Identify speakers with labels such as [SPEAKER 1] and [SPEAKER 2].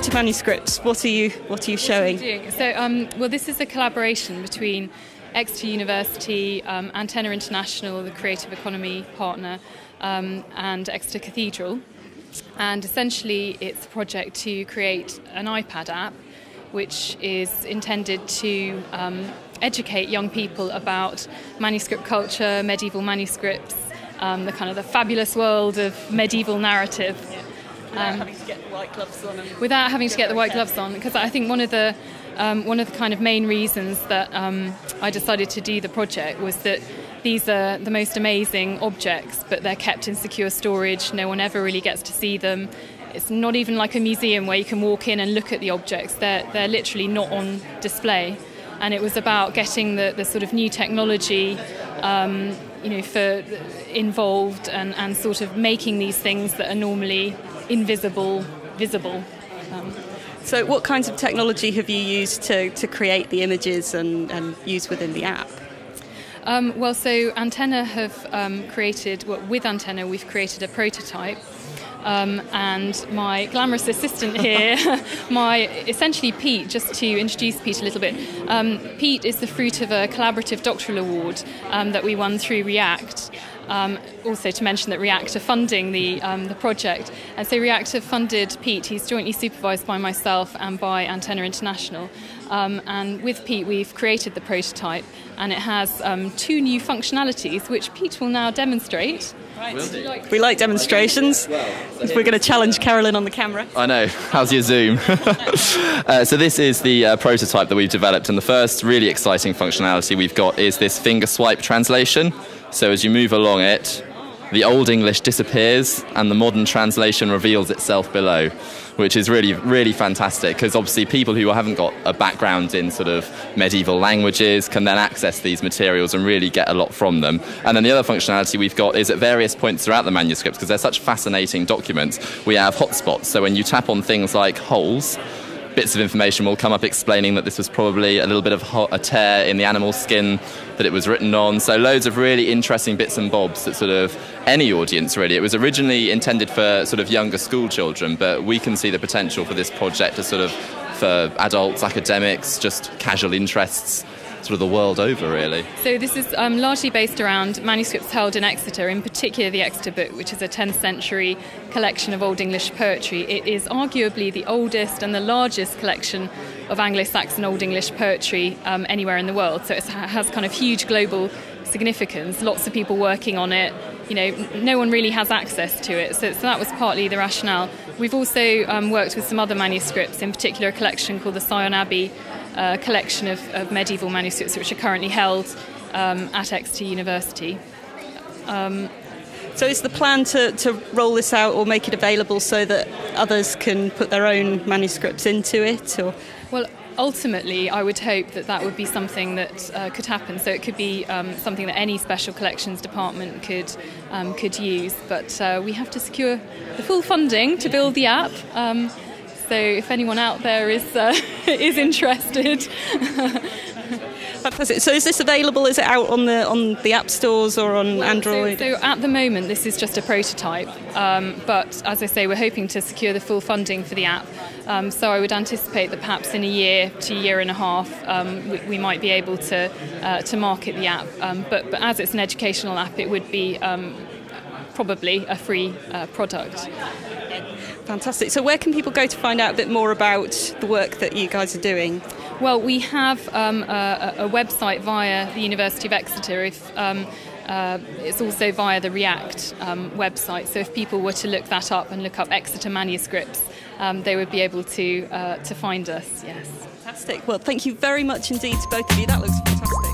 [SPEAKER 1] Exeter Manuscripts, what are you showing?
[SPEAKER 2] So, well, this is a collaboration between Exeter University, Antenna International, the creative economy partner, and Exeter Cathedral. And essentially it's a project to create an iPad app which is intended to educate young people about manuscript culture, medieval manuscripts, the fabulous world of medieval narrative.
[SPEAKER 1] Without having to get the white gloves on.
[SPEAKER 2] Without having to get the white gloves on, because I think one of the kind of main reasons that I decided to do the project was that these are the most amazing objects, but they're kept in secure storage. No one ever really gets to see them. It's not even like a museum where you can walk in and look at the objects. They're literally not on display. And it was about getting the sort of new technology for involved and sort of making these things that are normally invisible visible.
[SPEAKER 1] So what kinds of technology have you used to create the images and use within the app?
[SPEAKER 2] So Antenna have created, with Antenna we've created a prototype, and my glamorous assistant here, essentially Pete, just to introduce Pete a little bit, Pete is the fruit of a collaborative doctoral award that we won through React. Also to mention that React are funding the project, and so React have funded Pete. He's jointly supervised by myself and by Antenna International, and with Pete we've created the prototype, and it has 2 new functionalities which Pete will now demonstrate.
[SPEAKER 1] Right. We like demonstrations. We're going to challenge Carolyn on the camera.
[SPEAKER 3] I know. How's your Zoom? So this is the prototype that we've developed, and the first really exciting functionality we've got is this finger swipe translation. So as you move along it, the Old English disappears and the modern translation reveals itself below, which is really, really fantastic, because obviously people who haven't got a background in sort of medieval languages can then access these materials and really get a lot from them. And then the other functionality we've got is at various points throughout the manuscripts, because they're such fascinating documents, we have hotspots. So when you tap on things like holes, bits of information will come up explaining that this was probably a little bit of a tear in the animal skin that it was written on. So loads of really interesting bits and bobs that sort of any audience really. It was originally intended for sort of younger school children, but we can see the potential for this project as sort of for adults, academics, just casual interests, sort of the world over, really.
[SPEAKER 2] So this is largely based around manuscripts held in Exeter, in particular the Exeter Book, which is a 10th century collection of Old English poetry. It is arguably the oldest and the largest collection of Anglo-Saxon Old English poetry anywhere in the world. So it has kind of huge global significance, lots of people working on it. You know, no one really has access to it, so that was partly the rationale. We've also worked with some other manuscripts, in particular a collection called the Sion Abbey collection of medieval manuscripts, which are currently held at Exeter University.
[SPEAKER 1] So is the plan to roll this out or make it available so that others can put their own manuscripts into it? Or?
[SPEAKER 2] Well, ultimately, I would hope that would be something that could happen. So it could be something that any special collections department could use. But we have to secure the full funding to build the app. So if anyone out there is interested.
[SPEAKER 1] Fantastic. So is this available? Is it out on the app stores or on Android?
[SPEAKER 2] So at the moment, this is just a prototype. But as I say, we're hoping to secure the full funding for the app. So I would anticipate that perhaps in a year to a year and a half, we might be able to market the app. But as it's an educational app, it would be probably a free product.
[SPEAKER 1] Fantastic. So where can people go to find out a bit more about the work that you guys are doing?
[SPEAKER 2] Well, we have a website via the University of Exeter. It's also via the React website. So if people were to look that up and look up Exeter Manuscripts, they would be able to find us. Yes.
[SPEAKER 1] Fantastic. Well, thank you very much indeed to both of you. That looks fantastic.